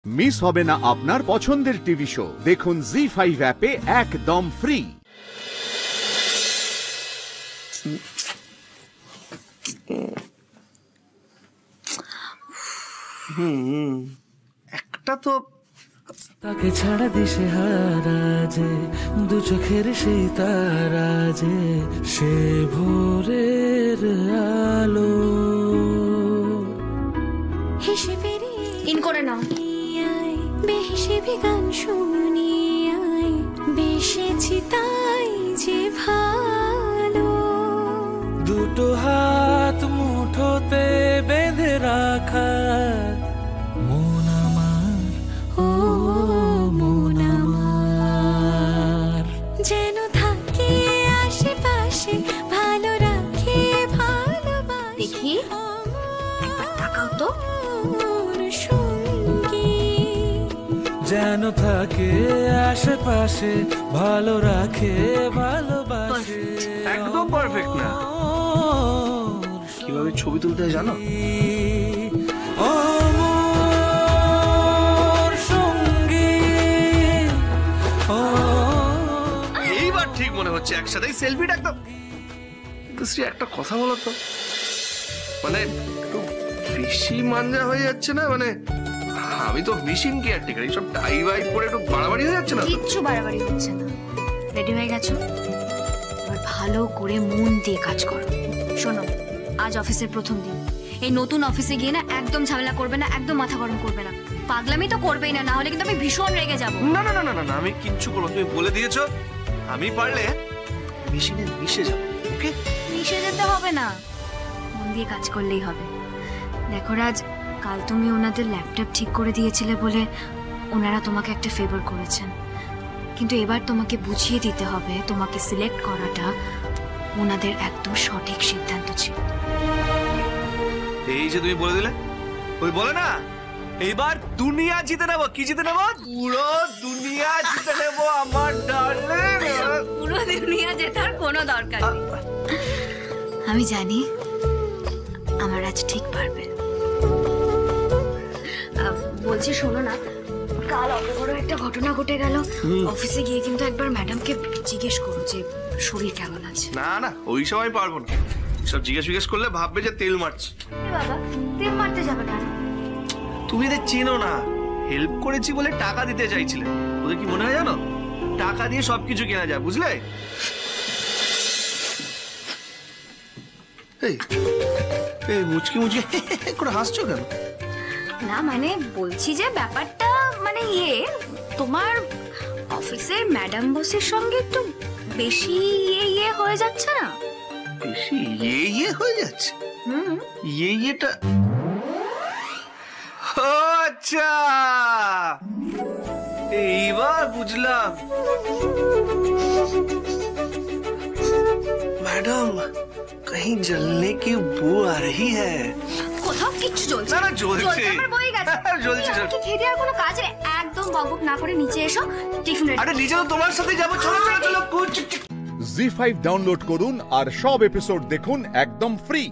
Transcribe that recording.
Miss হবে না আপনার পছন্দের টিভি শো। দেখুন জি5 অ্যাপে একদম ফ্রি। একটা তো তাকে ছাড়া দিশে হারা যে দু চোখের সেই তারা যে সে ভোরের আলো হিসেবেরই ইন করে নাও বেহিসেবি গান শুনিয়াই বেশেছি তাই যে ভালো দুটো হাত মুঠোতে বেঁধে রাখা মন আমার ও মন আমার যেন থাকে আশেপাশে ভালো রাখে ভালোবাসে দেখি একবার তাকাও তো যেন থাকে আশেপাশে ভালো রাখে ভালোবাসে একদম পারফেক্ট না। কিভাবে ছবি তুলতে হয় জানো? এইবার ঠিক মনে হচ্ছে একসাথেই সেলফিটা একদম। কিন্তু শ্রী একটা কথা বলো তো, মানে একটু বেশি মাঞ্জা হয়ে যাচ্ছে না? মানে আমি তো মেশিন কেয়ারটেকার, এইসব টাই বাই পরে একটু বাড়াবাড়ি হয়ে যাচ্ছে না? কিচ্ছু বাড়াবাড়ি হচ্ছে না। রেডি হয়ে গেছো? এবার ভালো করে মন দিয়ে কাজ করো। শোনো, আজ অফিসের প্রথম দিন। এই নতুন অফিসে গিয়ে না একদম ঝামেলা করবে না, একদম মাথা গরম করবে না। পাগলামি তো করবেই না, না হলে কিন্তু আমি ভীষণ রেগে যাবো। না না না না না, আমি কিচ্ছু করবো। তুমি বলে দিয়েছো, আমি পারলে মেশিনে মিশে যাবো। ওকে, মিশে যেতে হবে না, মন দিয়ে কাজ করলেই হবে। দেখো রাজ, কাল তুমি ওনাদের ল্যাপটপ ঠিক করে দিয়েছিলে বলে ওনারা তোমাকে একটা ফেভার করেছেন, কিন্তু এবার তোমাকে বুঝিয়ে দিতে হবে তোমাকে সিলেক্ট করাটা ওনাদের একদম সঠিক সিদ্ধান্ত ছিল। এই যে তুমি বলে দিলে, ওই বলে না এইবার দুনিয়া জিতে নেবো। কি জিতে নেবো? পুরো দুনিয়া জিতে নেবো আমার ডার্লিং। পুরো দুনিয়া জেতার কোনো দরকার নেই। আমি জানি আমার আজ ঠিক পারবে। বলছি শোনো না, কাল অত বড় একটা ঘটনা ঘটে গেল। অফিসে গিয়ে কিন্তু একবার ম্যাডামকে জিজ্ঞেস করো যে শরীর কেমন আছে। না না, ওই সময় পারবো না। সব জিজ্ঞেস করলে ভাববে যে তেল মারছি। বাবা, তেল মারতে যাবে কেন? তুমি এদের চেনো না। হেল্প করেছি বলে টাকা দিতে চাইছিলে। ওদের কি মনে হয় জানো? টাকা দিয়ে সবকিছু কেনা যায়, বুঝলে? এই এই মুচকি মুচকি করে হাসছো কেন? না মানে বলছি যে ব্যাপারটা মানে তোমার অফিসের ম্যাডাম বসের সঙ্গে একটু বেশি ইয়ে হয়ে যাচ্ছে না? বেশি ইয়ে হয়ে যাচ্ছে? ইয়েটা আচ্ছা, এইবার বুঝলাম। मैडम कहीं जलने की बू आ रही है। কোথাও কিচ্ছু জ্বলছে না না, জ্বলছে। আমার বই গেছে। জ্বলছে কি খেতে আর কোনো কাজ নেই? একদম বকবক না করে নিচে এসো, টিফিন রেডি। আরে নিচে তো তোমার সাথে যাব। চলো চলো চলো। জি5 ডাউনলোড করুন আর সব এপিসোড দেখুন একদম ফ্রি।